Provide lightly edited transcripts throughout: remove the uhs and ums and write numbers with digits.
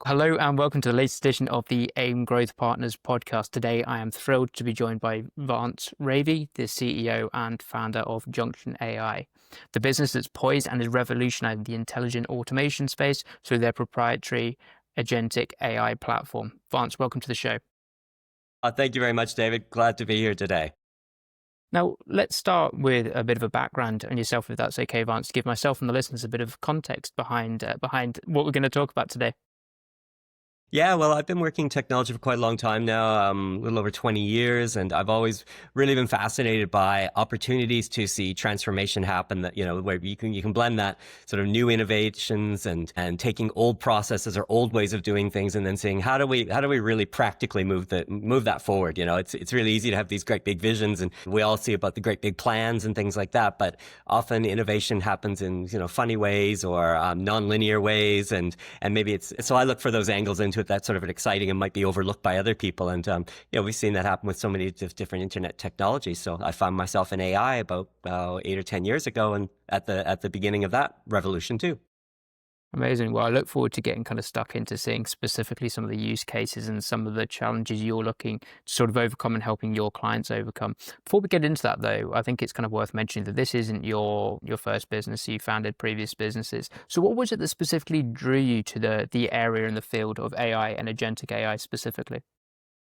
Hello and welcome to the latest edition of the AIM Growth Partners podcast. Today, I am thrilled to be joined by Vance Ravie, the CEO and founder of Junction AI, the business that's poised and is revolutionizing the intelligent automation space through their proprietary agentic AI platform. Vance, welcome to the show. Thank you very much, David. Glad to be here today. Now, let's start with a bit of a background on yourself, if that's okay, Vance, to give myself and the listeners a bit of context behind what we're going to talk about today. Yeah, well, I've been working in technology for quite a long time now, a little over 20 years, and I've always really been fascinated by opportunities to see transformation happen that, where you can blend that sort of new innovations and taking old processes or old ways of doing things and then seeing how do we really practically move that forward. It's really easy to have these great big visions, and we all see about the great big plans and things like that, but often innovation happens in, funny ways or non-linear ways, and maybe so I look for those angles into it that's sort of exciting and might be overlooked by other people. And, we've seen that happen with so many different internet technologies. So I found myself in AI about 8 or 10 years ago and at the beginning of that revolution too. Amazing. Well, I look forward to getting kind of stuck into seeing specifically some of the use cases and some of the challenges you're looking to sort of overcome and helping your clients overcome. Before we get into that, though, I think it's kind of worth mentioning that this isn't your first business. You founded previous businesses. So what was it that specifically drew you to the area in the field of AI and agentic AI specifically?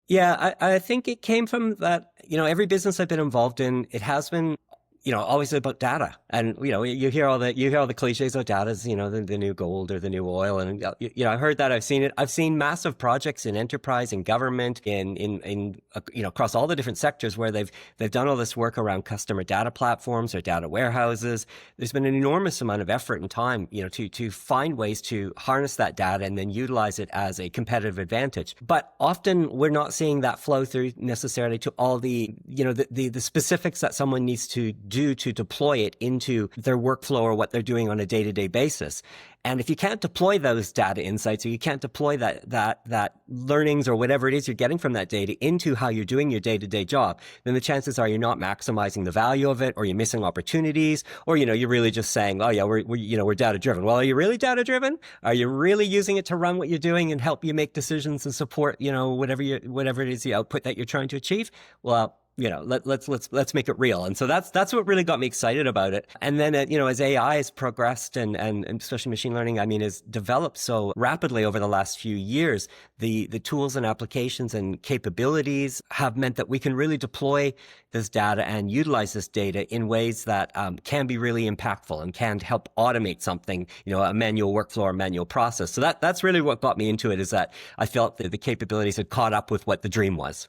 Yeah, I think it came from that, every business I've been involved in, it has been always about data. And, you hear all the cliches about data is, the new gold or the new oil. And, I heard that, I've seen it. I've seen massive projects in enterprise, in government, in across all the different sectors where they've done all this work around customer data platforms or data warehouses. There's been an enormous amount of effort and time, to find ways to harness that data and then utilize it as a competitive advantage. But often we're not seeing that flow through necessarily to all the specifics that someone needs to do to deploy it into their workflow or what they're doing on a day-to-day basis. And if you can't deploy those data insights, or you can't deploy that learnings or whatever it is you're getting from that data into how you're doing your day-to-day job, then the chances are you're not maximizing the value of it, or you're missing opportunities, or you're really just saying, oh yeah, we're data-driven. Well, are you really data-driven? Are you really using it to run what you're doing and help you make decisions and support whatever it is the output that you're trying to achieve? Well, let's make it real. And so that's what really got me excited about it. And then, as AI has progressed and especially machine learning, has developed so rapidly over the last few years, the tools and applications and capabilities have meant that we can really deploy this data and utilize this data in ways that can be really impactful and can help automate something, a manual workflow or manual process. So that's really what got me into it, is that I felt that the capabilities had caught up with what the dream was.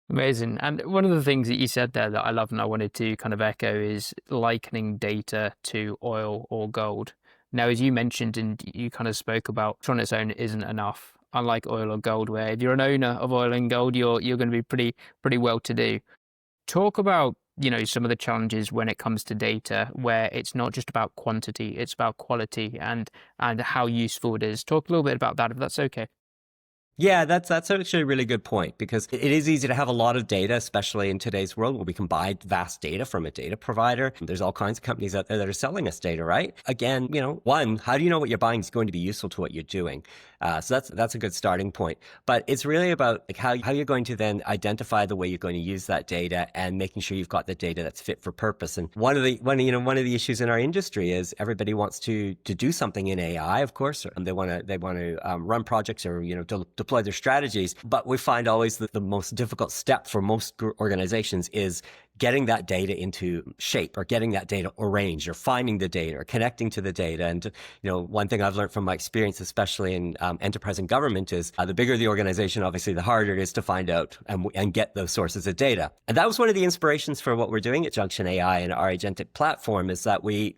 Amazing. And one of the things that you said there that I love and I wanted to kind of echo is likening data to oil or gold. Now, as you mentioned and you kind of spoke about, on its own isn't enough. Unlike oil or gold, where if you're an owner of oil and gold, you're going to be pretty well to do. Talk about some of the challenges when it comes to data, where it's not just about quantity, it's about quality and how useful it is. Talk a little bit about that, if that's okay. Yeah, that's actually a really good point, because it is easy to have a lot of data, especially in today's world where we can buy vast data from a data provider. There's all kinds of companies out there that are selling us data, right? Again, one, how do you know what you're buying is going to be useful to what you're doing? So that's a good starting point. But it's really about how you're going to then identify the way you're going to use that data and making sure you've got the data that's fit for purpose. And one of the issues in our industry is everybody wants to do something in AI, of course, and they want to run projects or deploy their strategies. But we find always that the most difficult step for most organizations is getting that data into shape, or getting that data arranged, or finding the data, or connecting to the data. And, one thing I've learned from my experience, especially in enterprise and government, is the bigger the organization, obviously, the harder it is to find out and get those sources of data. And that was one of the inspirations for what we're doing at Junction AI and our agentic platform, is that we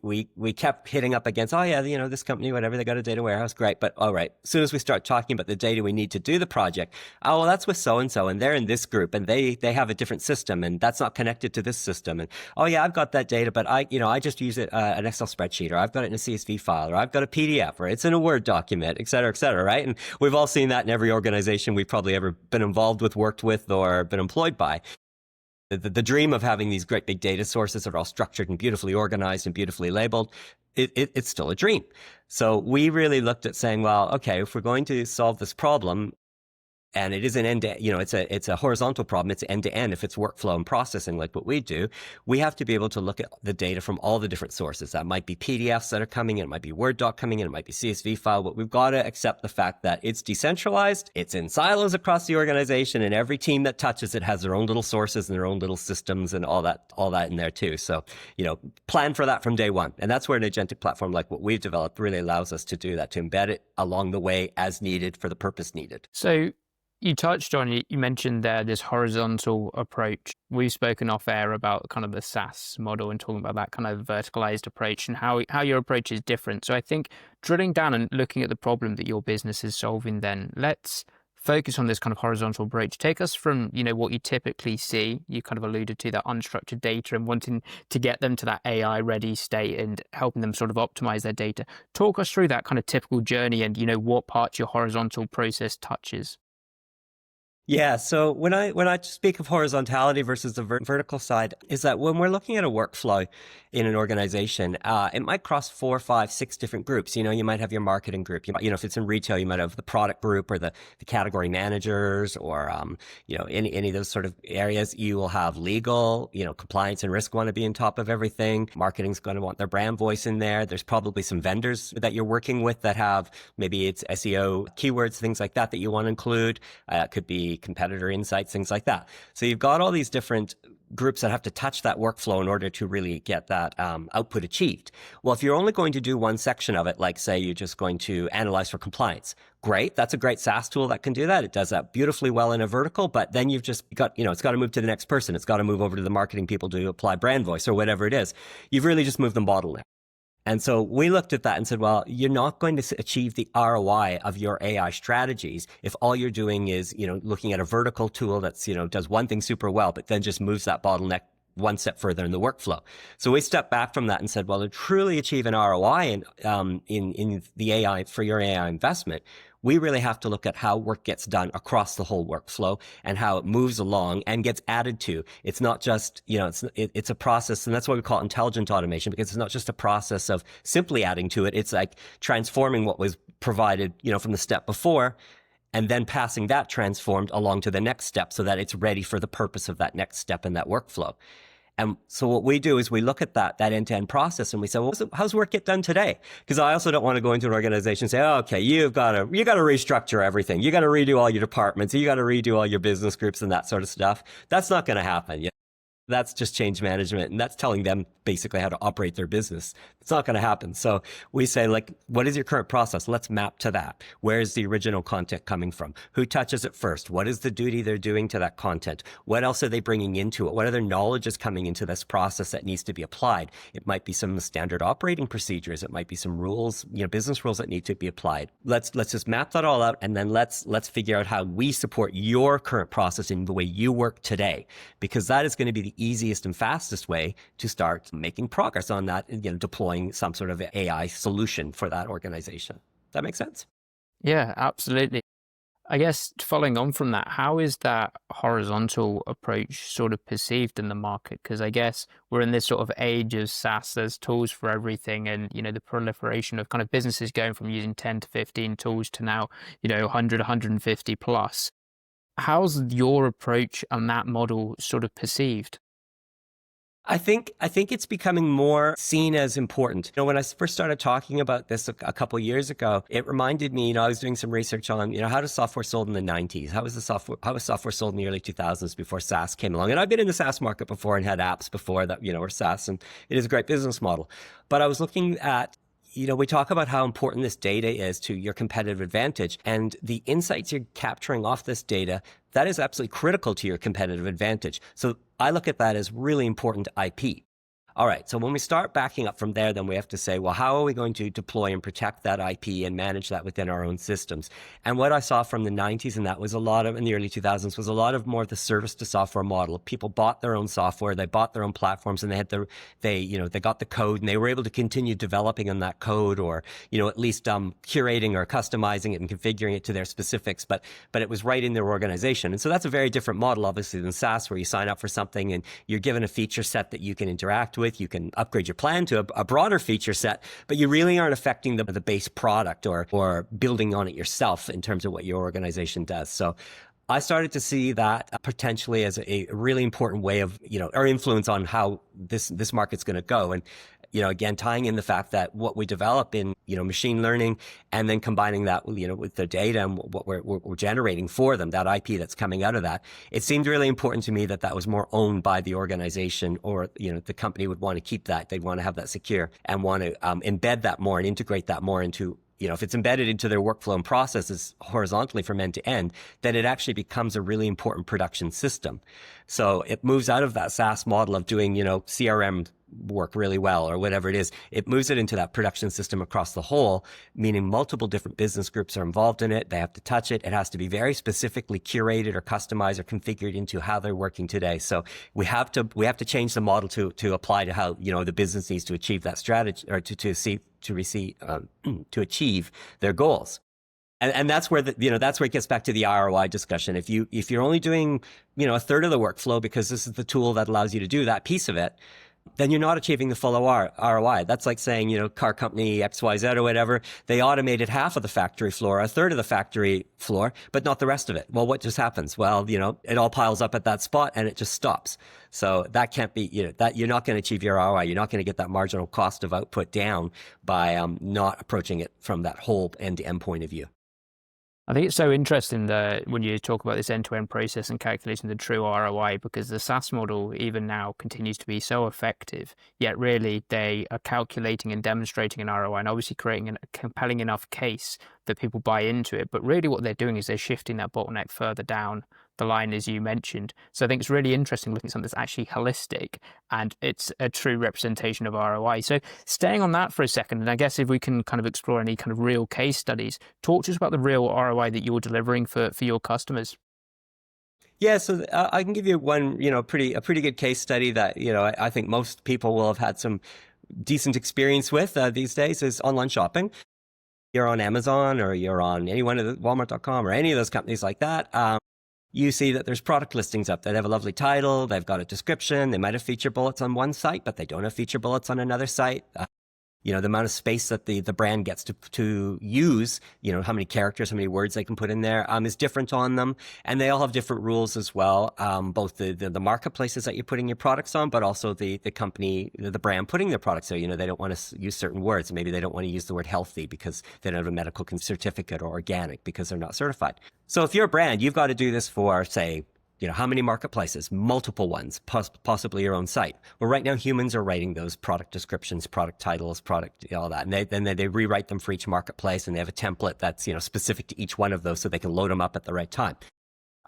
kept hitting up against, oh yeah, this company, whatever, they got a data warehouse, great. But all right, as soon as we start talking about the data we need to do the project, oh, well, that's with so-and-so, and they're in this group, and they have a different system, and that's not connected to this system. And oh yeah, I've got that data, but I just use it an Excel spreadsheet, or I've got it in a CSV file, or I've got a PDF, or it's in a Word document, et cetera, right? And we've all seen that in every organization we've probably ever been involved with, worked with, or been employed by. The dream of having these great big data sources that are all structured and beautifully organized and beautifully labeled, it's still a dream. So we really looked at saying, well, okay, if we're going to solve this problem, and it is an end to, it's a horizontal problem. It's end to end. If it's workflow and processing like what we do, we have to be able to look at the data from all the different sources. That might be PDFs that are coming in. It might be Word doc coming in. It might be CSV file, but we've got to accept the fact that it's decentralized. It's in silos across the organization, and every team that touches it has their own little sources and their own little systems and all that in there too. So, plan for that from day one. And that's where an agentic platform like what we've developed really allows us to do that, to embed it along the way as needed for the purpose needed. So you touched on it, you mentioned there this horizontal approach. We've spoken off air about kind of the SaaS model and talking about that kind of verticalized approach and how your approach is different. So I think drilling down and looking at the problem that your business is solving, then let's focus on this kind of horizontal approach. Take us from, what you typically see. You kind of alluded to that unstructured data and wanting to get them to that AI ready state and helping them sort of optimize their data. Talk us through that kind of typical journey and, what parts your horizontal process touches. Yeah. So when I speak of horizontality versus the vertical side, is that when we're looking at a workflow in an organization, it might cross 4, 5, 6 different groups. You might have your marketing group. If it's in retail, you might have the product group or the category managers or, any of those sort of areas. You will have legal, compliance and risk want to be on top of everything. Marketing's going to want their brand voice in there. There's probably some vendors that you're working with that have, maybe it's SEO keywords, things like that you want to include. It could be competitor insights, things like that. So you've got all these different groups that have to touch that workflow in order to really get that output achieved. Well, if you're only going to do one section of it, like say you're just going to analyze for compliance, great. That's a great SaaS tool that can do that. It does that beautifully well in a vertical, but then you've just got, it's got to move to the next person. It's got to move over to the marketing people to apply brand voice or whatever it is. You've really just moved them bottleneck. And so we looked at that and said, well, you're not going to achieve the ROI of your AI strategies if all you're doing is, looking at a vertical tool that's, does one thing super well, but then just moves that bottleneck one step further in the workflow. So we stepped back from that and said, well, to truly achieve an ROI in the AI, for your AI investment, we really have to look at how work gets done across the whole workflow and how it moves along and gets added to. It's not just, it's a process, and that's why we call it intelligent automation, because it's not just a process of simply adding to it. It's like transforming what was provided, from the step before, and then passing that transformed along to the next step so that it's ready for the purpose of that next step in that workflow. And so what we do is we look at that end-to-end process and we say, well, how's work get done today? Because I also don't want to go into an organization and say, oh, okay, you got to restructure everything. You got to redo all your departments. You got to redo all your business groups and that sort of stuff. That's not going to happen. That's just change management. And that's telling them basically how to operate their business. It's not going to happen. So we say, what is your current process? Let's map to that. Where is the original content coming from? Who touches it first? What is the duty they're doing to that content? What else are they bringing into it? What other knowledge is coming into this process that needs to be applied? It might be some standard operating procedures. It might be some rules, business rules that need to be applied. Let's just map that all out. And then let's figure out how we support your current process in the way you work today, because that is going to be the easiest and fastest way to start making progress on that and deploying some sort of AI solution for that organization. That makes sense? Yeah, absolutely. I guess following on from that, how is that horizontal approach sort of perceived in the market? Because I guess we're in this sort of age of SaaS, there's tools for everything, and the proliferation of kind of businesses going from using 10 to 15 tools to now 100, 150 plus. How's your approach and that model sort of perceived? I think it's becoming more seen as important. When I first started talking about this a couple of years ago, it reminded me, I was doing some research on, how does software sold in the 90s? How was software sold in the early 2000s before SaaS came along? And I've been in the SaaS market before and had apps before that, were SaaS, and it is a great business model. But I was looking at, we talk about how important this data is to your competitive advantage, and the insights you're capturing off this data, that is absolutely critical to your competitive advantage. So I look at that as really important IP. All right, so when we start backing up from there, then we have to say, well, how are we going to deploy and protect that IP and manage that within our own systems? And what I saw from the 90s, and that was in the early 2000s, was a lot of more of the service to software model. People bought their own software, they bought their own platforms, and they got the code, and they were able to continue developing on that code, or at least curating or customizing it and configuring it to their specifics. But it was right in their organization, and so that's a very different model, obviously, than SaaS, where you sign up for something and you're given a feature set that you can interact with. bandwidth, you can upgrade your plan to a broader feature set, but you really aren't affecting the base product or building on it yourself in terms of what your organization does. So I started to see that potentially as a really important way of, or influence on how this market's going to go. And, again, tying in the fact that what we develop in, machine learning and then combining that with, with the data and what we're generating for them, that IP that's coming out of that, it seemed really important to me that that was more owned by the organization, or, the company would want to keep that. They'd want to have that secure and want to embed that more and integrate that more into, if it's embedded into their workflow and processes horizontally from end to end, then it actually becomes a really important production system. So it moves out of that SaaS model of doing, CRM work really well or whatever it is. It moves it into that production system across the whole, meaning multiple different business groups are involved in it. They have to touch it. It has to be very specifically curated or customized or configured into how they're working today. So we have to change the model to apply to how, the business needs to achieve that strategy, or to achieve their goals. And that's where that's where it gets back to the ROI discussion. If you're only doing, a third of the workflow because this is the tool that allows you to do that piece of it, then you're not achieving the full ROI. That's like saying, car company XYZ or whatever, they automated half of the factory floor, a third of the factory floor, but not the rest of it. Well, what just happens? Well, it all piles up at that spot and it just stops. So that can't be, that you're not going to achieve your ROI. You're not going to get that marginal cost of output down by not approaching it from that whole end-to-end point of view. I think it's so interesting that when you talk about this end-to-end process and calculating the true ROI, because the SaaS model even now continues to be so effective, yet really they are calculating and demonstrating an ROI and obviously creating a compelling enough case that people buy into it. But really what they're doing is they're shifting that bottleneck further down the line, as you mentioned. So I think it's really interesting looking at something that's actually holistic and it's a true representation of ROI. So staying on that for a second, and I guess if we can kind of explore any kind of real case studies, talk to us about the real ROI that you're delivering for your customers. Yeah, so I can give you one, a pretty good case study that, I think most people will have had some decent experience with these days, is online shopping. You're on Amazon or you're on any one of the Walmart.com or any of those companies like that. You see that there's product listings up there. They have a lovely title. They've got a description. They might have feature bullets on one site, but they don't have feature bullets on another site. The amount of space that the brand gets to use, how many characters, how many words they can put in there, is different on them. And they all have different rules as well. Both the marketplaces that you're putting your products on, but also the company, the brand putting their products there. They don't want to use certain words. Maybe they don't want to use the word healthy because they don't have a medical certificate, or organic because they're not certified. So if you're a brand, you've got to do this for, say, how many marketplaces? Multiple ones, possibly your own site. Well, right now humans are writing those product descriptions, product titles, all that. And then they rewrite them for each marketplace, and they have a template that's, specific to each one of those so they can load them up at the right time.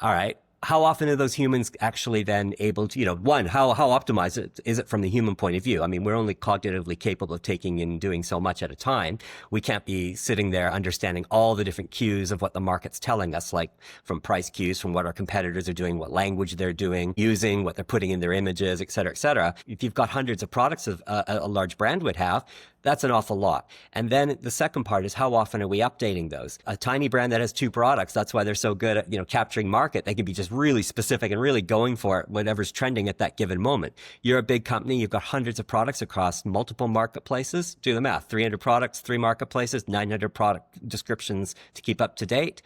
All right. How often are those humans actually then able to, one, how optimized is it from the human point of view? I mean, we're only cognitively capable of taking and doing so much at a time. We can't be sitting there understanding all the different cues of what the market's telling us, like from price cues, from what our competitors are doing, what language they're doing, using, what they're putting in their images, et cetera, et cetera. If you've got hundreds of products of a large brand would have, that's an awful lot. And then the second part is, how often are we updating those? A tiny brand that has 2 products, that's why they're so good at, capturing market. They can be just really specific and really going for it, whatever's trending at that given moment. You're a big company, you've got hundreds of products across multiple marketplaces. Do the math, 300 products, 3 marketplaces, 900 product descriptions to keep up to date.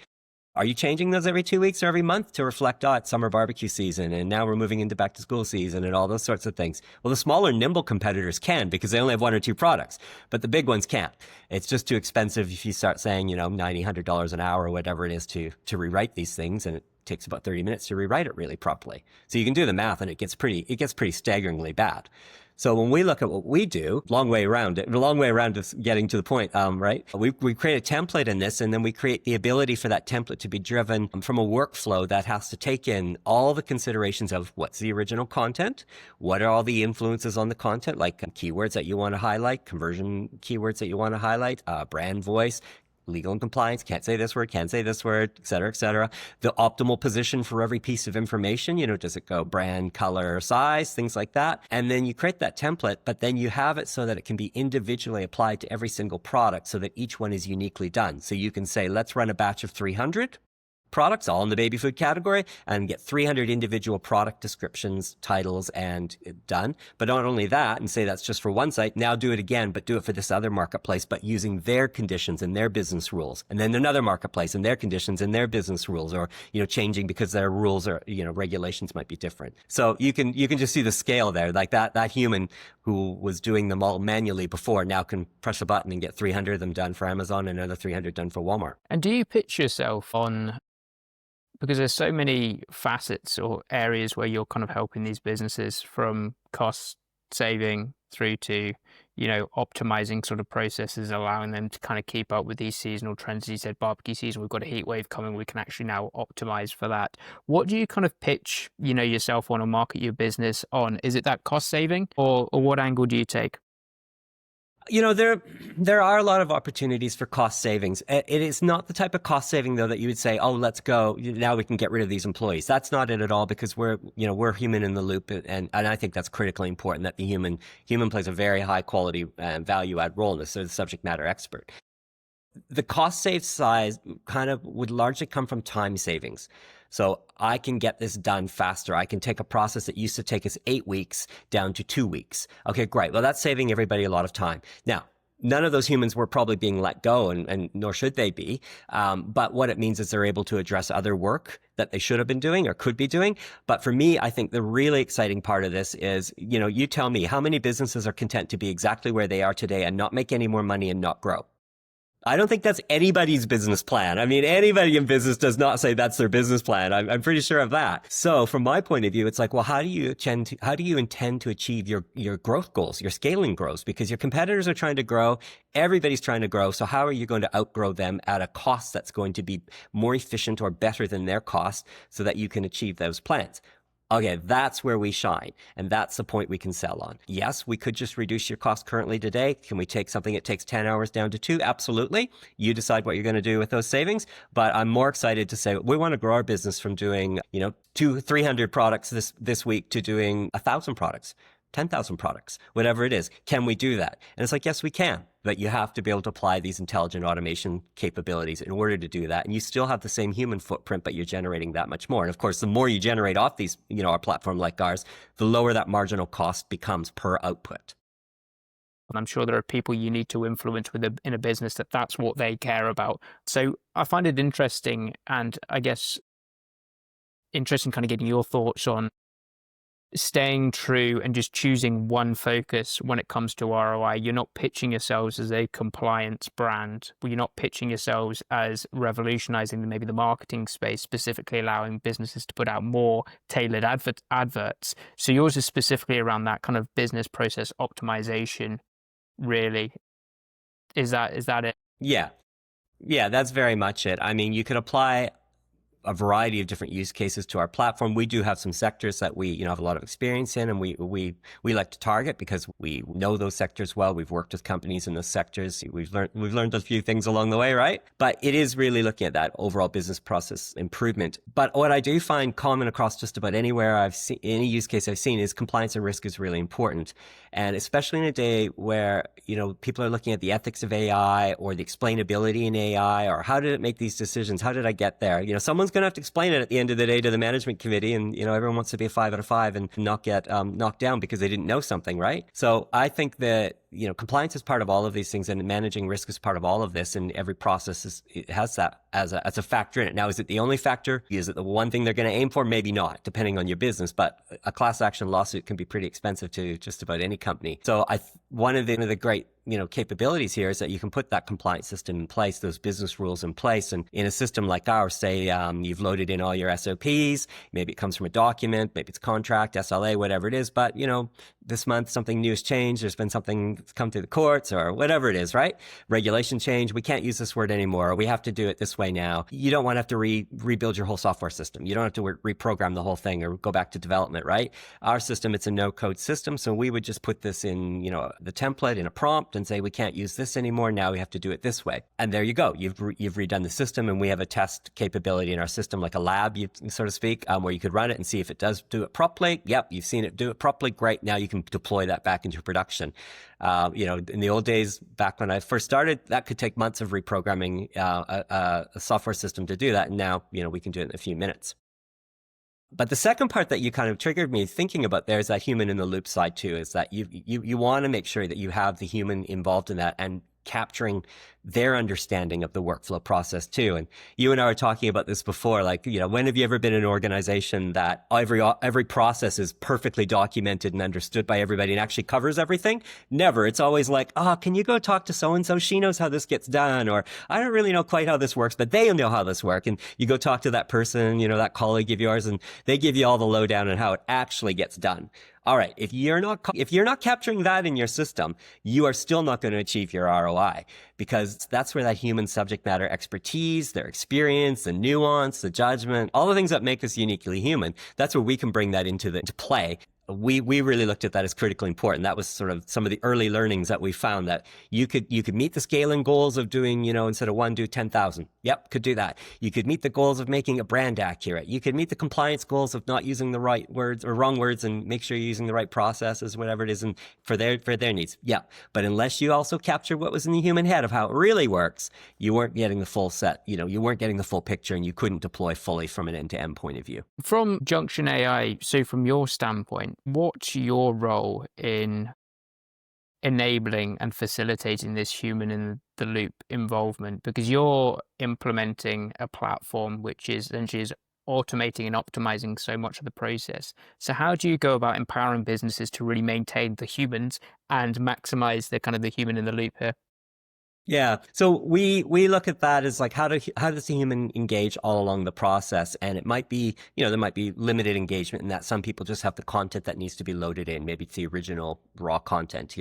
Are you changing those every 2 weeks or every month to reflect, it's summer barbecue season and now we're moving into back to school season and all those sorts of things? Well, the smaller, nimble competitors can because they only have 1 or 2 products, but the big ones can't. It's just too expensive if you start saying, $90, $100 an hour or whatever it is to rewrite these things, and it takes about 30 minutes to rewrite it really properly. So you can do the math and it gets pretty staggeringly bad. So when we look at what we do, long way around to getting to the point, right? We create a template in this, and then we create the ability for that template to be driven from a workflow that has to take in all the considerations of what's the original content, what are all the influences on the content, like keywords that you want to highlight, conversion keywords that you want to highlight, brand voice, legal and compliance, can't say this word, et cetera, et cetera. The optimal position for every piece of information, does it go brand, color, size, things like that. And then you create that template, but then you have it so that it can be individually applied to every single product so that each one is uniquely done. So you can say, let's run a batch of 300. products, all in the baby food category, and get 300 individual product descriptions, titles, and done. But not only that, and say that's just for one site, now do it again, but do it for this other marketplace, but using their conditions and their business rules. And then another marketplace and their conditions and their business rules, or, changing because their rules or, regulations might be different. So you can just see the scale there. Like that human who was doing them all manually before now can press a button and get 300 of them done for Amazon and another 300 done for Walmart. And do you pitch yourself on, because there's so many facets or areas where you're kind of helping these businesses, from cost saving through to, optimizing sort of processes, allowing them to kind of keep up with these seasonal trends. You said barbecue season, we've got a heat wave coming, we can actually now optimize for that. What do you kind of pitch, yourself on, or market your business on? Is it that cost saving, or what angle do you take? There are a lot of opportunities for cost savings. It is not the type of cost saving, though, that you would say, oh, let's go, now we can get rid of these employees. That's not it at all, because we're human in the loop. And I think that's critically important, that the human plays a very high quality value add role in this. So the subject matter expert. The cost save size kind of would largely come from time savings. So I can get this done faster. I can take a process that used to take us 8 weeks down to 2 weeks. Okay, great. Well, that's saving everybody a lot of time. Now, none of those humans were probably being let go, and nor should they be. But what it means is they're able to address other work that they should have been doing or could be doing. But for me, I think the really exciting part of this is, you tell me, how many businesses are content to be exactly where they are today and not make any more money and not grow? I don't think that's anybody's business plan. I mean, anybody in business does not say that's their business plan. I'm pretty sure of that. So from my point of view, it's like, well, how do you intend to achieve your growth goals, your scaling goals? Because your competitors are trying to grow. Everybody's trying to grow. So how are you going to outgrow them at a cost that's going to be more efficient or better than their cost, so that you can achieve those plans? Okay, that's where we shine. And that's the point we can sell on. Yes, we could just reduce your cost currently today. Can we take something that takes 10 hours down to 2? Absolutely. You decide what you're going to do with those savings. But I'm more excited to say we want to grow our business from doing, 300 products this week to doing 1,000 products. 10,000 products, whatever it is. Can we do that? And it's like, yes, we can. But you have to be able to apply these intelligent automation capabilities in order to do that. And you still have the same human footprint, but you're generating that much more. And of course, the more you generate off these, our platform like ours, the lower that marginal cost becomes per output. And I'm sure there are people you need to influence in a business that's what they care about. So I find it interesting, and I guess interesting kind of getting your thoughts on staying true and just choosing one focus when it comes to ROI. You're not pitching yourselves as a compliance brand. You're not pitching yourselves as revolutionizing maybe the marketing space, specifically allowing businesses to put out more tailored adverts. So yours is specifically around that kind of business process optimization, really. Is that it? Yeah, that's very much it. I mean, you could apply a variety of different use cases to our platform. We do have some sectors that we, have a lot of experience in, and we like to target because we know those sectors well. We've worked with companies in those sectors. We've learned a few things along the way, right? But it is really looking at that overall business process improvement. But what I do find common across just about anywhere I've seen, any use case I've seen, is compliance and risk is really important. And especially in a day where, people are looking at the ethics of AI or the explainability in AI, or how did it make these decisions? How did I get there? Someone's going to have to explain it at the end of the day to the management committee, and everyone wants to be a 5 out of 5 and not get knocked down because they didn't know something, right? So I think that compliance is part of all of these things, and managing risk is part of all of this, and every process it has that as a factor in it. Now, is it the only factor? Is it the one thing they're going to aim for? Maybe not, depending on your business, but a class action lawsuit can be pretty expensive to just about any company. So one of the great capabilities here is that you can put that compliance system in place, those business rules in place. And in a system like ours, say you've loaded in all your SOPs, maybe it comes from a document, maybe it's contract, SLA, whatever it is. But, this month something new has changed. There's been something that's come through the courts or whatever it is, right? Regulation change. We can't use this word anymore. We have to do it this way now. You don't want to have to rebuild your whole software system. You don't have to reprogram the whole thing or go back to development, right? Our system, it's a no-code system. So we would just put this in, the template in a prompt, and say, we can't use this anymore. Now we have to do it this way. And there you go. You've redone the system, and we have a test capability in our system, like a lab, so to speak, where you could run it and see if it does do it properly. Yep, you've seen it do it properly. Great. Now you can deploy that back into production. In the old days, back when I first started, that could take months of reprogramming a software system to do that. And now, we can do it in a few minutes. But the second part that you kind of triggered me thinking about there is that human in the loop side too, is that you want to make sure that you have the human involved in that and capturing their understanding of the workflow process too. And you and I were talking about this before, like, when have you ever been in an organization that every process is perfectly documented and understood by everybody and actually covers everything? Never. It's always like, can you go talk to so-and-so? She knows how this gets done. Or I don't really know quite how this works, but they know how this works. And you go talk to that person, that colleague of yours, and they give you all the lowdown on how it actually gets done. All right. If you're not capturing that in your system, you are still not going to achieve your ROI, because that's where that human subject matter expertise, their experience, the nuance, the judgment, all the things that make us uniquely human, that's where we can bring that into play. We really looked at that as critically important. That was sort of some of the early learnings that we found, that you could meet the scaling goals of doing, instead of 1, do 10,000. Yep, could do that. You could meet the goals of making a brand accurate. You could meet the compliance goals of not using the right words or wrong words, and make sure you're using the right processes, whatever it is, and for their needs. Yeah. But unless you also capture what was in the human head of how it really works, you weren't getting the full set. You weren't getting the full picture, and you couldn't deploy fully from an end-to-end point of view. From Junction AI, so from your standpoint, what's your role in enabling and facilitating this human in the loop involvement? Because you're implementing a platform which is essentially automating and optimizing so much of the process. So how do you go about empowering businesses to really maintain the humans and maximize the human in the loop here? Yeah. So we look at that as like, how does the human engage all along the process? And it might be, there might be limited engagement in that. Some people just have the content that needs to be loaded in. Maybe it's the original raw content,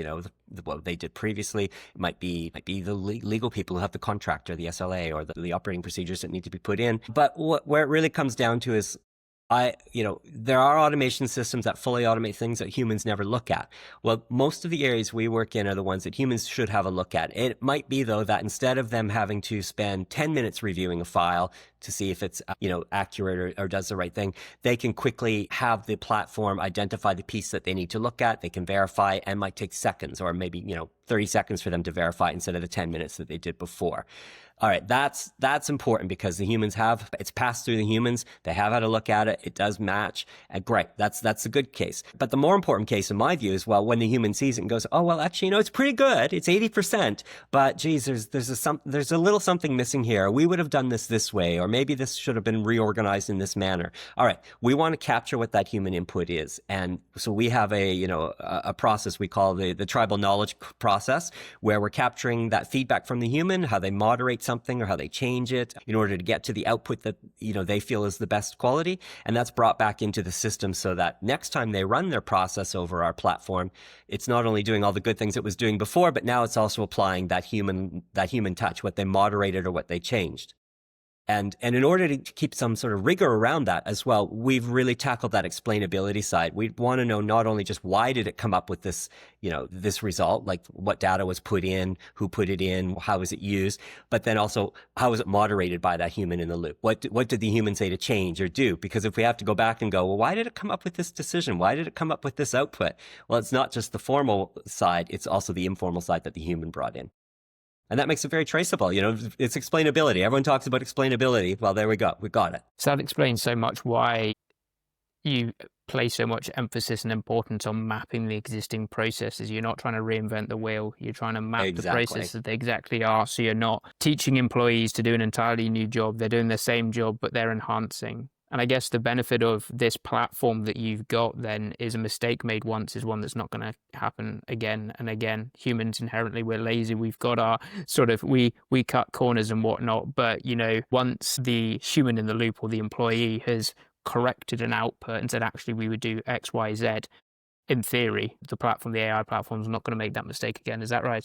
what they did previously. It might be the legal people who have the contract or the SLA or the operating procedures that need to be put in. But where it really comes down to is, there are automation systems that fully automate things that humans never look at. Well, most of the areas we work in are the ones that humans should have a look at. It might be, though, that instead of them having to spend 10 minutes reviewing a file to see if it's, accurate or does the right thing, they can quickly have the platform identify the piece that they need to look at. They can verify, and might take seconds, or maybe, 30 seconds for them to verify instead of the 10 minutes that they did before. All right, that's important, because the humans it's passed through the humans. They have had a look at it. It does match. And great. That's a good case. But the more important case in my view is, well, when the human sees it and goes, oh, well, actually, it's pretty good. It's 80%, but geez, there's a little something missing here. We would have done this way, or maybe this should have been reorganized in this manner. All right, we want to capture what that human input is. And so we have a process we call the tribal knowledge process, where we're capturing that feedback from the human, how they moderate something or how they change it in order to get to the output that they feel is the best quality, and that's brought back into the system so that next time they run their process over our platform, it's not only doing all the good things it was doing before, but now it's also applying that human touch, what they moderated or what they changed. And in order to keep some sort of rigor around that as well, we've really tackled that explainability side. We want to know not only just why did it come up with this, this result, like what data was put in, who put it in, how was it used, but then also how was it moderated by that human in the loop? What did the human say to change or do? Because if we have to go back and go, well, why did it come up with this decision? Why did it come up with this output? Well, it's not just the formal side, it's also the informal side that the human brought in. And that makes it very traceable. It's explainability. Everyone talks about explainability. Well, there we go. We got it. So that explains so much why you place so much emphasis and importance on mapping the existing processes. You're not trying to reinvent the wheel. You're trying to map the processes that they exactly are. So you're not teaching employees to do an entirely new job. They're doing the same job, but they're enhancing. And I guess the benefit of this platform that you've got then is a mistake made once is one that's not going to happen again and again. Humans inherently, we're lazy. We've got our we cut corners and whatnot. But, once the human in the loop or the employee has corrected an output and said, actually, we would do X, Y, Z, in theory, the AI platform is not going to make that mistake again. Is that right?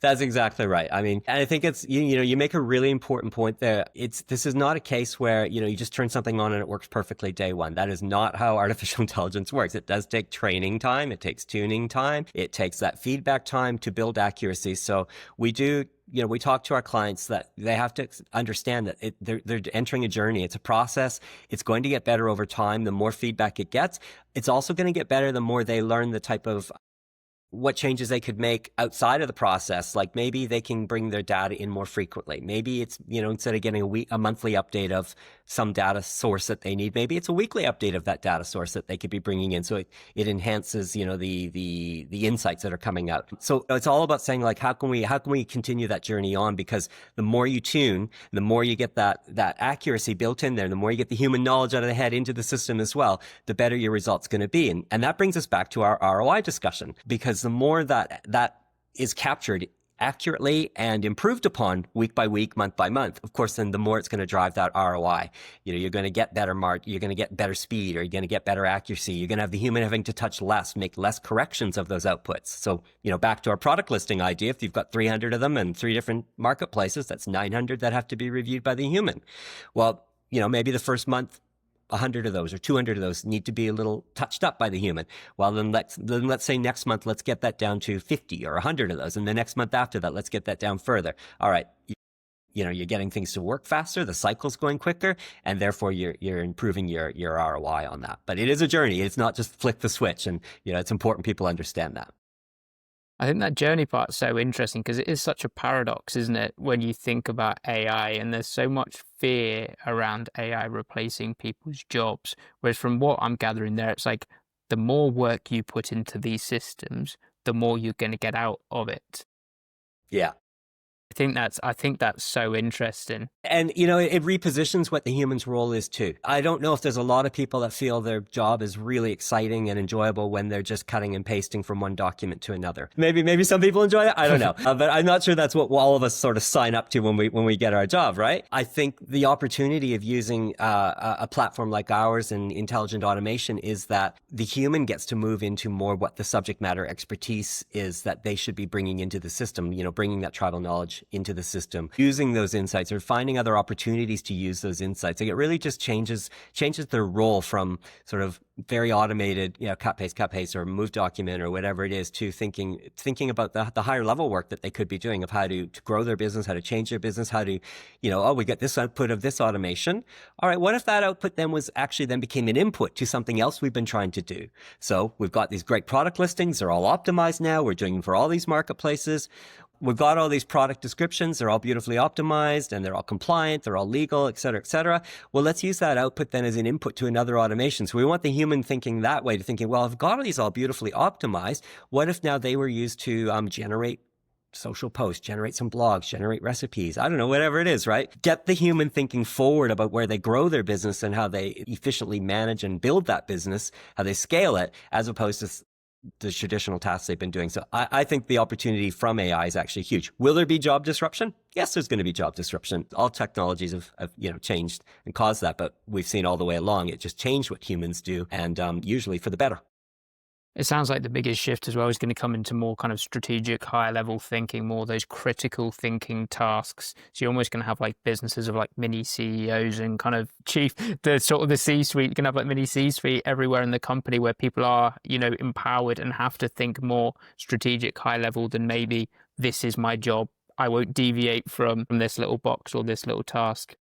That's exactly right. I mean, and I think it's you make a really important point there. This is not a case where you just turn something on and it works perfectly day one. That is not how artificial intelligence works. It does take training time, it takes tuning time, it takes that feedback time to build accuracy. So we do we talk to our clients that they have to understand that they're entering a journey. It's a process. It's going to get better over time. The more feedback it gets, it's also going to get better the more they learn the type of what changes they could make outside of the process. Like maybe they can bring their data in more frequently. Maybe it's, instead of getting a monthly update of some data source that they need, maybe it's a weekly update of that data source that they could be bringing in. So it enhances, the insights that are coming out. So it's all about saying like, how can we continue that journey on? Because the more you tune, the more you get that accuracy built in there, the more you get the human knowledge out of the head into the system as well, the better your result's going to be. And that brings us back to our ROI discussion, because the more that is captured accurately and improved upon week by week, month by month, of course, then the more it's going to drive that ROI. You're going to get better you're going to get better speed, or you're going to get better accuracy. You're going to have the human having to touch less, make less corrections of those outputs. So, back to our product listing idea, if you've got 300 of them in 3 different marketplaces, that's 900 that have to be reviewed by the human. Well, maybe the first month, 100 of those or 200 of those need to be a little touched up by the human. Well, then let's say next month, let's get that down to 50 or 100 of those. And the next month after that, let's get that down further. All right. You're getting things to work faster. The cycle's going quicker, and therefore you're improving your ROI on that. But it is a journey. It's not just flick the switch. And, it's important people understand that. I think that journey part's so interesting because it is such a paradox, isn't it? When you think about AI, and there's so much fear around AI replacing people's jobs. Whereas from what I'm gathering there, it's like the more work you put into these systems, the more you're going to get out of it. Yeah. I think that's so interesting. And, it repositions what the human's role is too. I don't know if there's a lot of people that feel their job is really exciting and enjoyable when they're just cutting and pasting from one document to another. Maybe some people enjoy it. I don't know. But I'm not sure that's what all of us sort of sign up to when we get our job, right? I think the opportunity of using a platform like ours and intelligent automation is that the human gets to move into more what the subject matter expertise is that they should be bringing into the system, bringing that tribal knowledge into the system, using those insights or finding other opportunities to use those insights. Like it really just changes their role from sort of very automated, cut paste, or move document or whatever it is, to thinking about the higher level work that they could be doing of how to grow their business, how to change their business, how to, we get this output of this automation. All right, what if that output then became an input to something else we've been trying to do? So we've got these great product listings. They're all optimized now. We're doing them for all these marketplaces. We've got all these product descriptions. They're all beautifully optimized and they're all compliant. They're all legal, et cetera, et cetera. Well, let's use that output then as an input to another automation. So we want the human thinking that way, to thinking, well, I've got all these all beautifully optimized. What if now they were used to generate social posts, generate some blogs, generate recipes, I don't know, whatever it is, right? Get the human thinking forward about where they grow their business and how they efficiently manage and build that business, how they scale it, as opposed to the traditional tasks they've been doing. So I think the opportunity from AI is actually huge. Will there be job disruption? Yes, there's going to be job disruption. All technologies have changed and caused that, but we've seen all the way along, it just changed what humans do, and usually for the better. It sounds like the biggest shift as well is going to come into more kind of strategic, higher level thinking, more those critical thinking tasks. So you're almost going to have like businesses of like mini CEOs and kind of the C-suite. You're going to have like mini C-suite everywhere in the company where people are, empowered and have to think more strategic, high level than maybe this is my job. I won't deviate from this little box or this little task.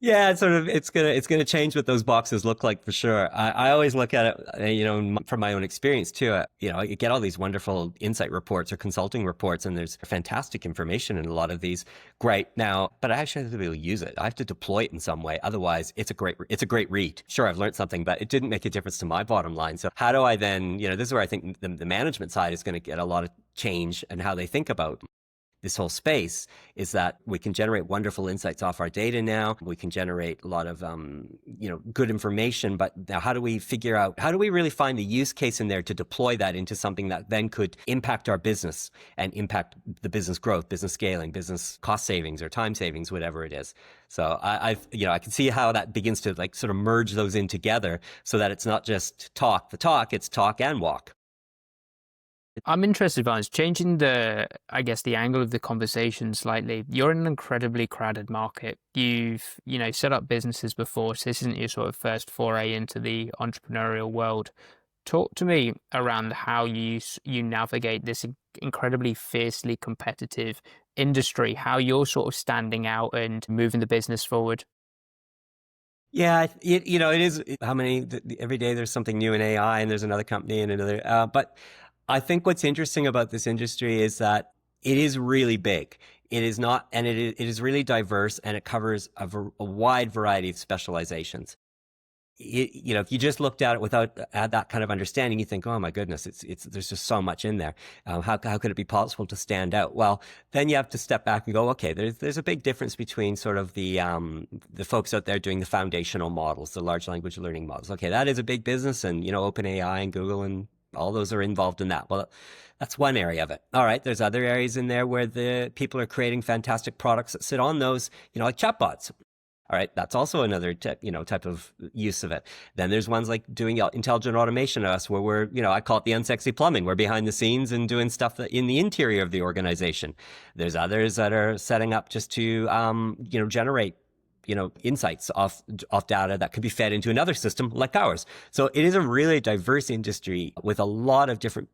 Yeah, it's gonna change what those boxes look like for sure. I always look at it, from my own experience too. You get all these wonderful insight reports or consulting reports, and there's fantastic information in a lot of these. Great now, but I actually have to be able to use it. I have to deploy it in some way. Otherwise, it's a great read. Sure, I've learned something, but it didn't make a difference to my bottom line. So how do I then, this is where I think the management side is going to get a lot of change and how they think about this whole space, is that we can generate wonderful insights off our data now. We can generate a lot of, good information, but now how do we really find the use case in there to deploy that into something that then could impact our business and impact the business growth, business scaling, business cost savings or time savings, whatever it is. So I can see how that begins to like sort of merge those in together so that it's not just talk, it's talk and walk. I'm interested, Vance, changing I guess, the angle of the conversation slightly. You're in an incredibly crowded market. You've set up businesses before, so this isn't your sort of first foray into the entrepreneurial world. Talk to me around how you navigate this incredibly fiercely competitive industry, how you're sort of standing out and moving the business forward. Yeah, it is how many every day there's something new in AI and there's another company and another. But I think what's interesting about this industry is that it is really big. It is not, and it is really diverse and it covers a wide variety of specializations. If you just looked at it without had that kind of understanding, you think, oh my goodness, it's there's just so much in there. How could it be possible to stand out? Well, then you have to step back and go, okay, there's a big difference between sort of the folks out there doing the foundational models, the large language learning models. Okay, that is a big business, and OpenAI and Google and all those are involved in that. Well, that's one area of it. All right, there's other areas in there where the people are creating fantastic products that sit on those, like chatbots. All right, that's also another type of use of it. Then there's ones like doing intelligent automation us where we're, I call it the unsexy plumbing. We're behind the scenes and doing stuff that in the interior of the organization. There's others that are setting up just to, generate insights off data that could be fed into another system like ours. So it is a really diverse industry with a lot of different,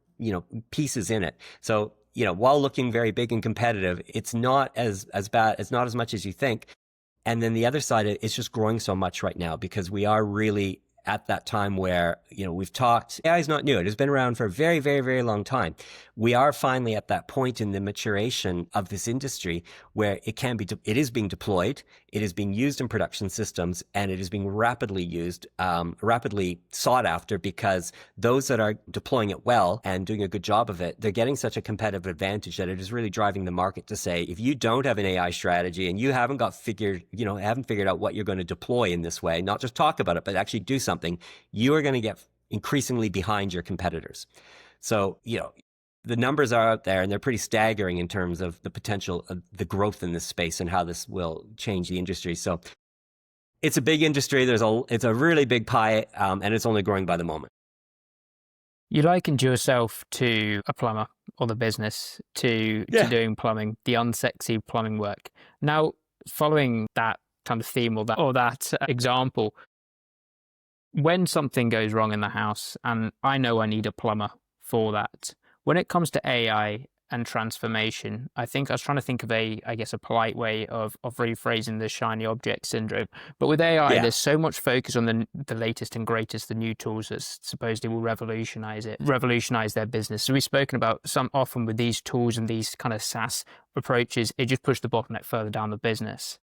pieces in it. So, while looking very big and competitive, it's not as bad, it's not as much as you think. And then the other side, it's just growing so much right now because we are really at that time where, we've talked, AI is not new. It has been around for a very, very, very long time. We are finally at that point in the maturation of this industry where it is being deployed, it is being used in production systems, and it is being rapidly used, rapidly sought after because those that are deploying it well and doing a good job of it, they're getting such a competitive advantage that it is really driving the market to say, if you don't have an AI strategy and you haven't figured out what you're going to deploy in this way, not just talk about it, but actually do something, you are going to get increasingly behind your competitors. So, the numbers are out there and they're pretty staggering in terms of the potential of the growth in this space and how this will change the industry. So it's a big industry. It's a really big pie, and it's only growing by the moment. You likened yourself to a plumber or the business to doing plumbing, the unsexy plumbing work. Now, following that kind of theme or that example, when something goes wrong in the house, and I know I need a plumber for that, when it comes to AI and transformation, I think I was trying to think of a polite way of rephrasing the shiny object syndrome. But with AI, there's so much focus on the latest and greatest, the new tools that supposedly will revolutionize their business. So we've spoken about some often with these tools and these kind of SaaS approaches, it just pushed the bottleneck further down the business.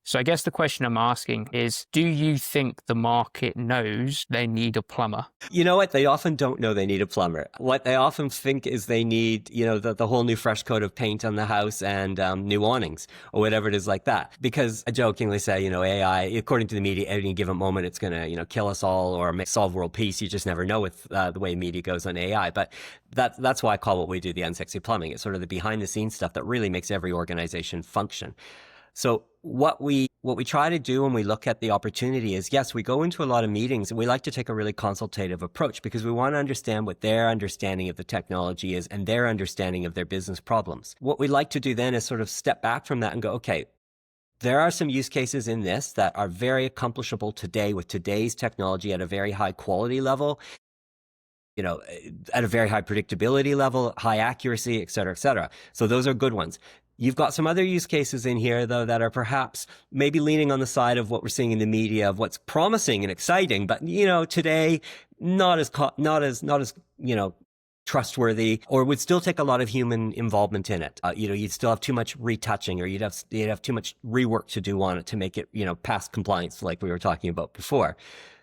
So I guess the question I'm asking is, do you think the market knows they need a plumber? You know what? They often don't know they need a plumber. What they often think is they need, the whole new fresh coat of paint on the house and new awnings or whatever it is like that. Because I jokingly say, AI, according to the media, at any given moment, it's going to, kill us all or solve world peace. You just never know with the way media goes on AI. But that's why I call what we do the unsexy plumbing. It's sort of the behind the scenes stuff that really makes every organization function. So what we try to do when we look at the opportunity is, yes, we go into a lot of meetings and we like to take a really consultative approach because we want to understand what their understanding of the technology is and their understanding of their business problems. What we like to do then is sort of step back from that and go, okay, there are some use cases in this that are very accomplishable today with today's technology at a very high quality level, at a very high predictability level, high accuracy, et cetera, et cetera. So those are good ones. You've got some other use cases in here, though, that are perhaps maybe leaning on the side of what we're seeing in the media of what's promising and exciting, but today not as trustworthy, or would still take a lot of human involvement in it. You'd still have too much retouching, or you'd have too much rework to do on it to make it past compliance, like we were talking about before.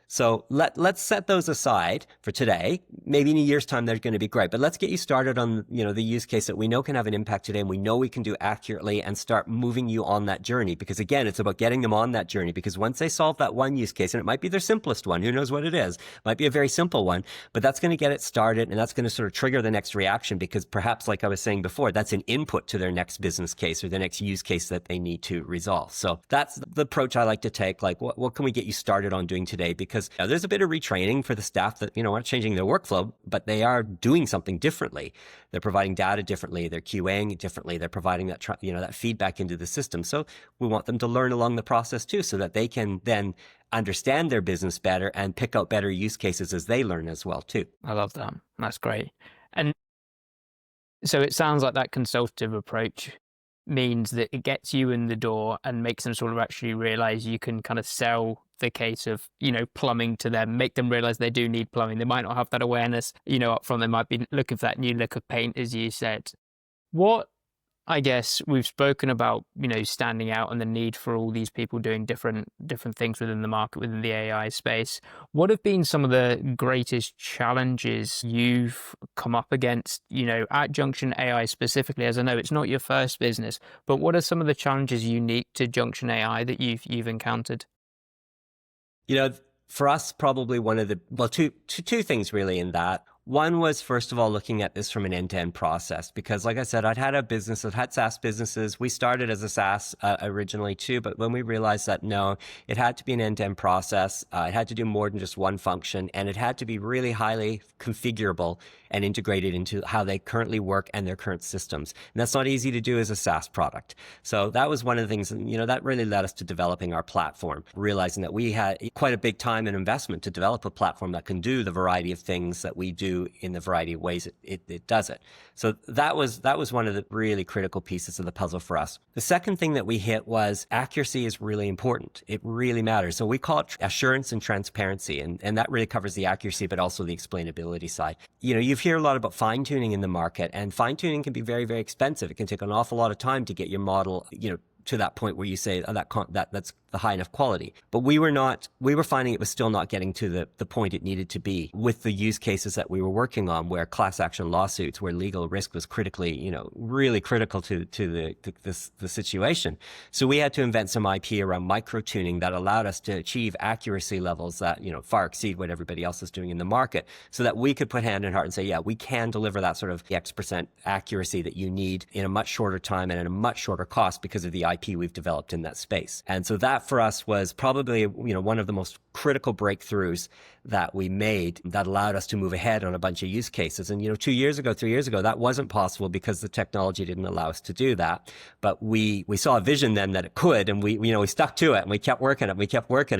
So let's set those aside for today. Maybe in a year's time, they're going to be great. But let's get you started on, the use case that we know can have an impact today and we know we can do accurately and start moving you on that journey. Because again, it's about getting them on that journey. Because once they solve that one use case, and it might be their simplest one, who knows what it is, might be a very simple one, but that's going to get it started and that's going to sort of trigger the next reaction because perhaps, like I was saying before, that's an input to their next business case or the next use case that they need to resolve. So that's the approach I like to take. Like, what can we get you started on doing today? Because because there's a bit of retraining for the staff that, aren't changing their workflow, but they are doing something differently. They're providing data differently. They're QAing it differently. They're providing that, that feedback into the system. So we want them to learn along the process too, so that they can then understand their business better and pick out better use cases as they learn as well too. I love that. That's great. And so it sounds like that consultative approach means that it gets you in the door and makes them sort of actually realize you can kind of sell the case of, plumbing to them, make them realize they do need plumbing. They might not have that awareness, up front. They might be looking for that new look of paint, as you said. What, I guess we've spoken about, standing out and the need for all these people doing different things within the market, within the AI space. What have been some of the greatest challenges you've come up against, at Junction AI specifically? As I know it's not your first business, but what are some of the challenges unique to Junction AI that you've encountered? For us, probably one of the, two things really in that. One was, first of all, looking at this from an end-to-end process, because like I said, I'd had SaaS businesses. We started as a SaaS originally too, but when we realized that no, it had to be an end-to-end process, it had to do more than just one function, and it had to be really highly configurable and integrated into how they currently work and their current systems. And that's not easy to do as a SaaS product. So that was one of the things, that really led us to developing our platform, realizing that we had quite a big time and investment to develop a platform that can do the variety of things that we do in the variety of ways it does it. So that was one of the really critical pieces of the puzzle for us. The second thing that we hit was accuracy is really important. It really matters. So we call it assurance and transparency, and that really covers the accuracy, but also the explainability side. You hear a lot about fine tuning in the market, and fine tuning can be very, very expensive. It can take an awful lot of time to get your model, to that point where you say that's the high enough quality. But we were finding it was still not getting to the point it needed to be with the use cases that we were working on, where class action lawsuits, where legal risk was critically, really critical to the situation. So we had to invent some IP around micro tuning that allowed us to achieve accuracy levels that, far exceed what everybody else is doing in the market, so that we could put hand in heart and say, yeah, we can deliver that sort of X% accuracy that you need in a much shorter time and at a much shorter cost because of the IP we've developed in that space. And so that for us was probably, one of the most critical breakthroughs that we made that allowed us to move ahead on a bunch of use cases. And, 3 years ago, that wasn't possible because the technology didn't allow us to do that. But we saw a vision then that it could, and we stuck to it, and we kept working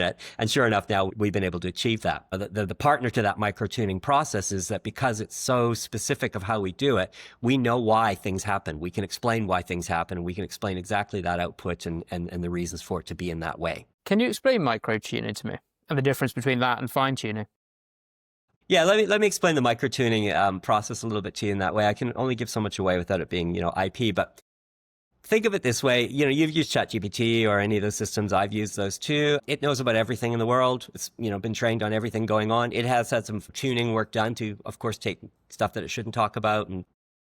it. And sure enough, now we've been able to achieve that. The partner to that micro tuning process is that because it's so specific of how we do it, we know why things happen. We can explain why things happen, and we can explain exactly that output and the reasons for it to be in that way. Can you explain micro tuning to me and the difference between that and fine tuning? Yeah, let me explain the micro tuning process a little bit to you in that way. I can only give so much away without it being, IP, but think of it this way. You've used ChatGPT or any of those systems. I've used those too. It knows about everything in the world. It's, been trained on everything going on. It has had some tuning work done to, of course, take stuff that it shouldn't talk about and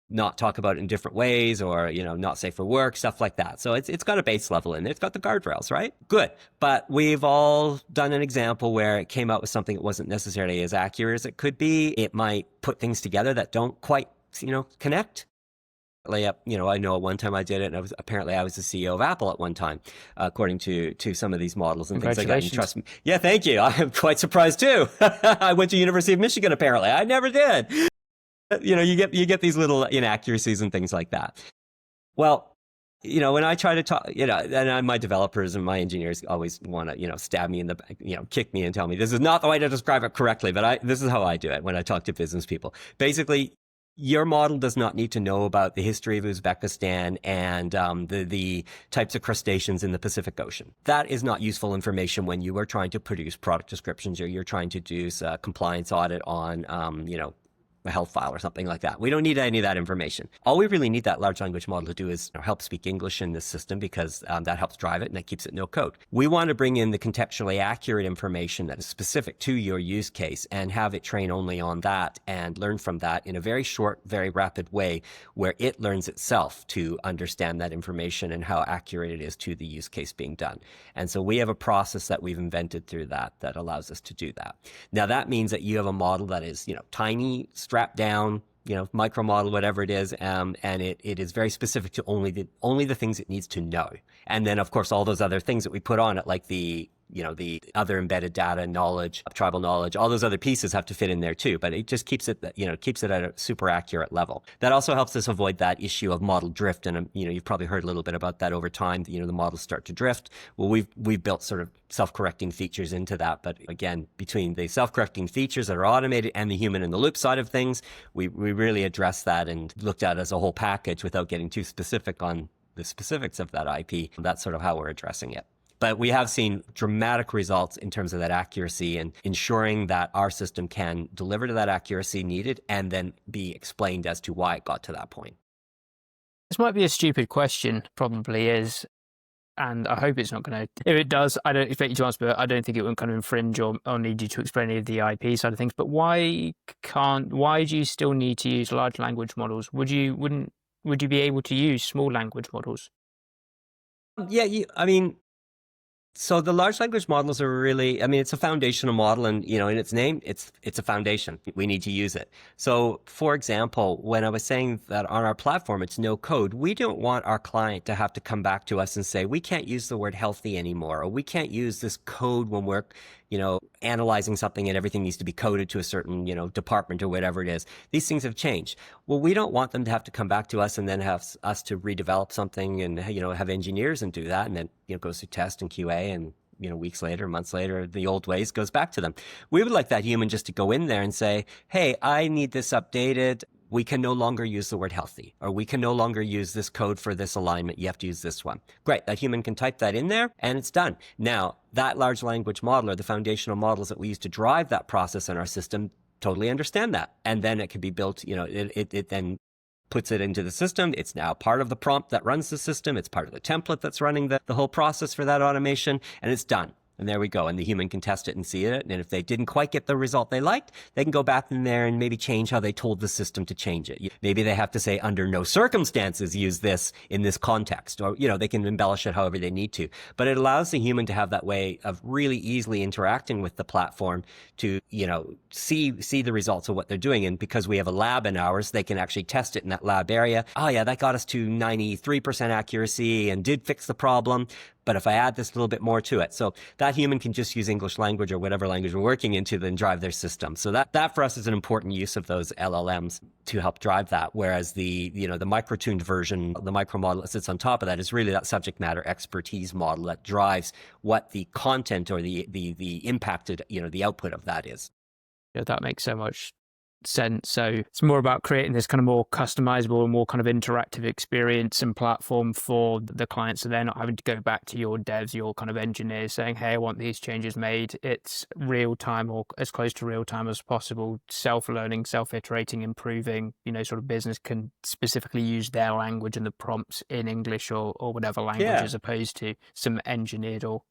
not talk about it in different ways, or, not safe for work, stuff like that. So it's got a base level in there. It's got the guardrails, right? Good. But we've all done an example where it came out with something that wasn't necessarily as accurate as it could be. It might put things together that don't quite, connect. Layup, I know at one time I did it, and I was the CEO of Apple at one time, according to some of these models and things like that. And trust me. Yeah, thank you. I'm quite surprised too. I went to University of Michigan, apparently. I never did. You get these little inaccuracies and things like that. Well, when I try to talk, and my developers and my engineers always want to, stab me in the, kick me and tell me this is not the way to describe it correctly, but this is how I do it when I talk to business people. Basically, your model does not need to know about the history of Uzbekistan and the types of crustaceans in the Pacific Ocean. That is not useful information when you are trying to produce product descriptions, or you're trying to do a compliance audit on, a health file or something like that. We don't need any of that information. All we really need that large language model to do is help speak English in this system, because that helps drive it and that keeps it no code. We want to bring in the contextually accurate information that is specific to your use case and have it train only on that and learn from that in a very short, very rapid way, where it learns itself to understand that information and how accurate it is to the use case being done. And so we have a process that we've invented through that allows us to do that. Now that means that you have a model that is, tiny, strapped down, micro model, whatever it is, and it is very specific to only the things it needs to know. And then, of course, all those other things that we put on it, like the the other embedded data, knowledge, tribal knowledge, all those other pieces have to fit in there too. But it just keeps it, keeps it at a super accurate level. That also helps us avoid that issue of model drift. And, you've probably heard a little bit about that over time. The models start to drift. Well, we've built sort of self-correcting features into that. But again, between the self-correcting features that are automated and the human in the loop side of things, we really address that and looked at it as a whole package without getting too specific on the specifics of that IP. That's sort of how we're addressing it. But we have seen dramatic results in terms of that accuracy and ensuring that our system can deliver to that accuracy needed and then be explained as to why it got to that point. This might be a stupid question, probably is, and I hope it's not going to. If it does, I don't expect you to answer, but I don't think it would kind of infringe or need you to explain any of the IP side of things. But why do you still need to use large language models? Would you be able to use small language models? Yeah, so the large language models are really, it's a foundational model, and in its name, it's a foundation. We need to use it. So for example, when I was saying that on our platform, it's no code, we don't want our client to have to come back to us and say, we can't use the word healthy anymore, or we can't use this code when we're analyzing something and everything needs to be coded to a certain, department or whatever it is. These things have changed. Well, we don't want them to have to come back to us and then have us to redevelop something and, have engineers and do that. And then, goes through test and QA and, weeks later, months later, the old ways goes back to them. We would like that human just to go in there and say, hey, I need this updated. We can no longer use the word healthy, or we can no longer use this code for this alignment. You have to use this one. Great. That human can type that in there and it's done. Now, that large language model or the foundational models that we use to drive that process in our system totally understand that. And then it can be built, it then puts it into the system. It's now part of the prompt that runs the system. It's part of the template that's running the whole process for that automation, and it's done. And there we go. And the human can test it and see it. And if they didn't quite get the result they liked, they can go back in there and maybe change how they told the system to change it. Maybe they have to say, under no circumstances use this in this context, or, they can embellish it however they need to. But it allows the human to have that way of really easily interacting with the platform to, see the results of what they're doing. And because we have a lab in ours, they can actually test it in that lab area. Oh yeah, that got us to 93% accuracy and did fix the problem. But if I add this little bit more to it, so that human can just use English language or whatever language we're working into, then drive their system. So that for us is an important use of those LLMs to help drive that. Whereas the micro-tuned version, the micro model that sits on top of that is really that subject matter expertise model that drives what the content or the impacted, the output of that is. Yeah, that makes so much sense. So it's more about creating this kind of more customizable and more kind of interactive experience and platform for the clients, so they're not having to go back to your devs, your kind of engineers saying, hey, I want these changes made. It's real time or as close to real time as possible, self-learning, self-iterating, improving. Sort of business can specifically use their language and the prompts in English or whatever language, as opposed to some engineered or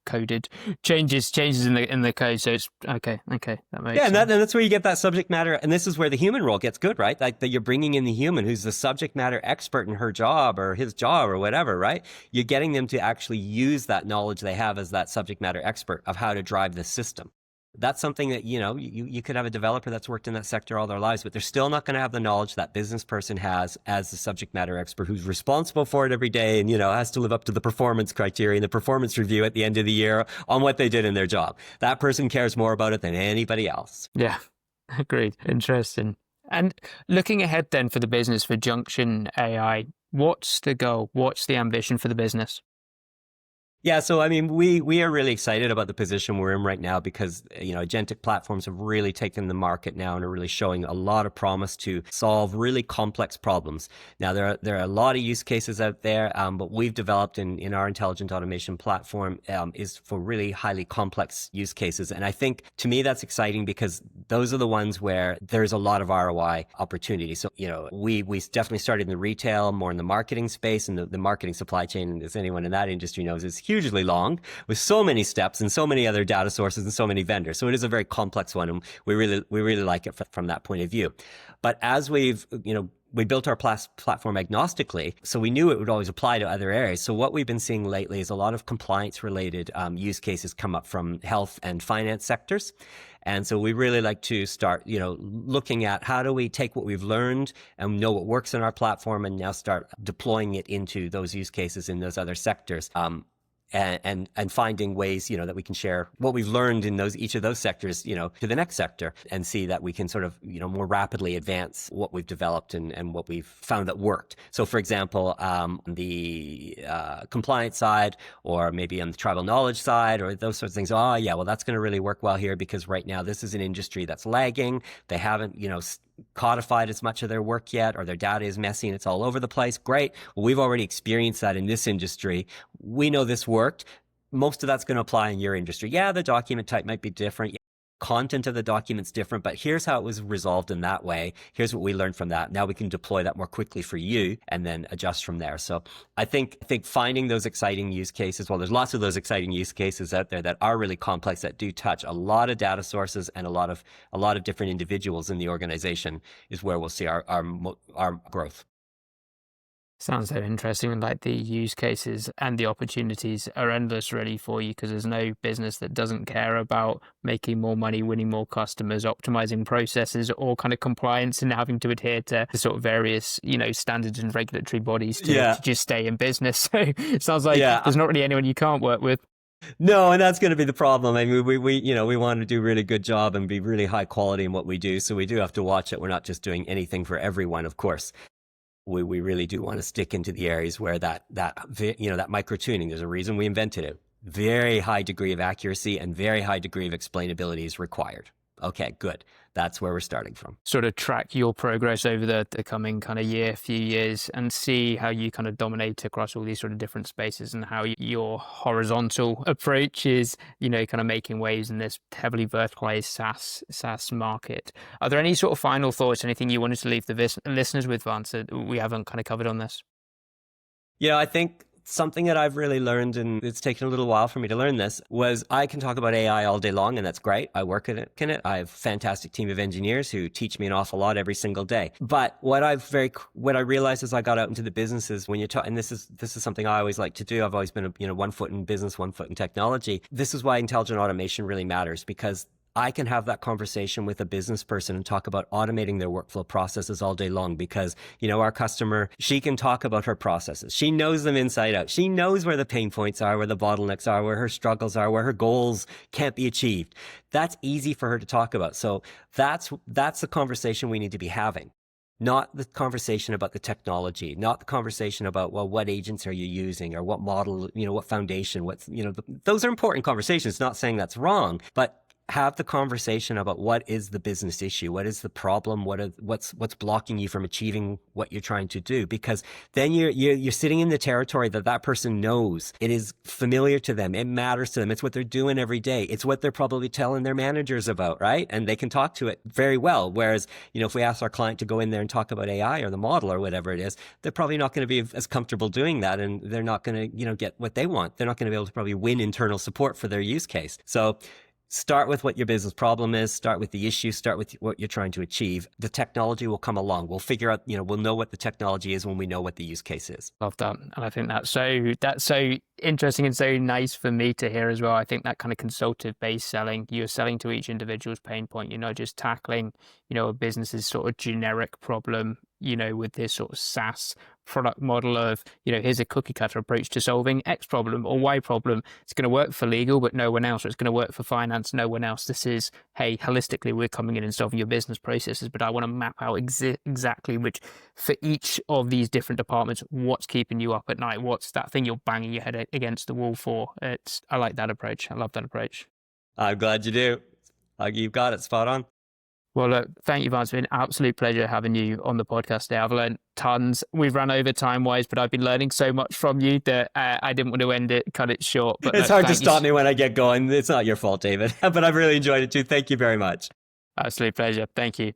coded changes in the code. So it's okay, that makes sense. And that's where you get that subject matter, and this is where the human role gets good, right? Like that you're bringing in the human who's the subject matter expert in her job or his job or whatever, right? You're getting them to actually use that knowledge they have as that subject matter expert of how to drive the system. That's something that, you could have a developer that's worked in that sector all their lives, but they're still not going to have the knowledge that business person has as the subject matter expert who's responsible for it every day and, has to live up to the performance criteria and the performance review at the end of the year on what they did in their job. That person cares more about it than anybody else. Yeah, agreed. Interesting. And looking ahead then for the business, for Junction AI, what's the goal? What's the ambition for the business? Yeah, so we are really excited about the position we're in right now because, agentic platforms have really taken the market now and are really showing a lot of promise to solve really complex problems. Now, there are a lot of use cases out there, but we've developed in our intelligent automation platform is for really highly complex use cases. And I think, to me, that's exciting because those are the ones where there's a lot of ROI opportunity. So, we definitely started in the retail, more in the marketing space, and the marketing supply chain, as anyone in that industry knows, is hugely long with so many steps and so many other data sources and so many vendors. So it is a very complex one, and we really like it from that point of view. But as we built our platform agnostically, so we knew it would always apply to other areas. So what we've been seeing lately is a lot of compliance-related use cases come up from health and finance sectors. And so we really like to start, looking at how do we take what we've learned and know what works in our platform and now start deploying it into those use cases in those other sectors. and finding ways, that we can share what we've learned in each of those sectors, to the next sector, and see that we can sort of, more rapidly advance what we've developed and what we've found that worked. So for example, the compliance side, or maybe on the tribal knowledge side, or those sorts of things. Oh yeah, well, that's going to really work well here, because right now this is an industry that's lagging. They haven't, codified as much of their work yet, or their data is messy and it's all over the place. Great. Well, we've already experienced that in this industry. We know this worked. Most of that's going to apply in your industry. Yeah, the document type might be different. Content of the document's different, but here's how it was resolved in that way. Here's what we learned from that. Now we can deploy that more quickly for you and then adjust from there. So I think finding those exciting use cases, well, there's lots of those exciting use cases out there that are really complex, that do touch a lot of data sources and a lot of different individuals in the organization, is where we'll see our growth. Sounds so interesting, and like the use cases and the opportunities are endless really for you, because there's no business that doesn't care about making more money, winning more customers, optimizing processes, or kind of compliance and having to adhere to the sort of various, standards and regulatory bodies to just stay in business. So it sounds like there's not really anyone you can't work with. No, and that's going to be the problem. I mean, we want to do a really good job and be really high quality in what we do. So we do have to watch that we're not just doing anything for everyone, of course. We really do want to stick into the areas where that micro tuning, there's a reason we invented it. Very high degree of accuracy and very high degree of explainability is required. Okay, good. That's where we're starting from. Sort of track your progress over the coming kind of few years, and see how you kind of dominate across all these sort of different spaces, and how your horizontal approach is, kind of making waves in this heavily verticalized SaaS market. Are there any sort of final thoughts, anything you wanted to leave the listeners with, Vance, that we haven't kind of covered on this? I think something that I've really learned, and it's taken a little while for me to learn this, was I can talk about AI all day long, and that's great. I work in it. I have a fantastic team of engineers who teach me an awful lot every single day. But what I realized as I got out into the businesses, when you're talking, and this is something I always like to do. I've always been, 1 foot in business, 1 foot in technology. This is why intelligent automation really matters, because I can have that conversation with a business person and talk about automating their workflow processes all day long, because, our customer, she can talk about her processes. She knows them inside out. She knows where the pain points are, where the bottlenecks are, where her struggles are, where her goals can't be achieved. That's easy for her to talk about. So that's the conversation we need to be having. Not the conversation about the technology, not the conversation about, well, what agents are you using, or what model, what foundation, those are important conversations. Not saying that's wrong, but have the conversation about what is the business issue, what is the problem, what's blocking you from achieving what you're trying to do, because then you're sitting in the territory that person knows. It is familiar to them. It matters to them. It's what they're doing every day. It's what they're probably telling their managers about, right? And they can talk to it very well. Whereas, if we ask our client to go in there and talk about AI or the model or whatever it is, they're probably not going to be as comfortable doing that, and they're not going to, get what they want. They're not going to be able to probably win internal support for their use case. So start with what your business problem is, start with the issue, start with what you're trying to achieve. The technology will come along. We'll figure out, we'll know what the technology is when we know what the use case is. Love that. And I think that's so interesting and so nice for me to hear as well. I think that kind of consultative based selling, you're selling to each individual's pain point. You're not just tackling, a business's sort of generic problem, with this sort of SaaS product model of, here's a cookie cutter approach to solving X problem or Y problem. It's going to work for legal, but no one else. Or it's going to work for finance, no one else. This is, hey, holistically, we're coming in and solving your business processes, but I want to map out exactly which, for each of these different departments, what's keeping you up at night? What's that thing you're banging your head against the wall for? I like that approach. I love that approach. I'm glad you do. You've got it spot on. Well, look, thank you, Vance. It's been an absolute pleasure having you on the podcast today. I've learned tons. We've run over time-wise, but I've been learning so much from you that I didn't want to cut it short. But it's hard to stop me when I get going. It's not your fault, David, but I've really enjoyed it too. Thank you very much. Absolute pleasure. Thank you.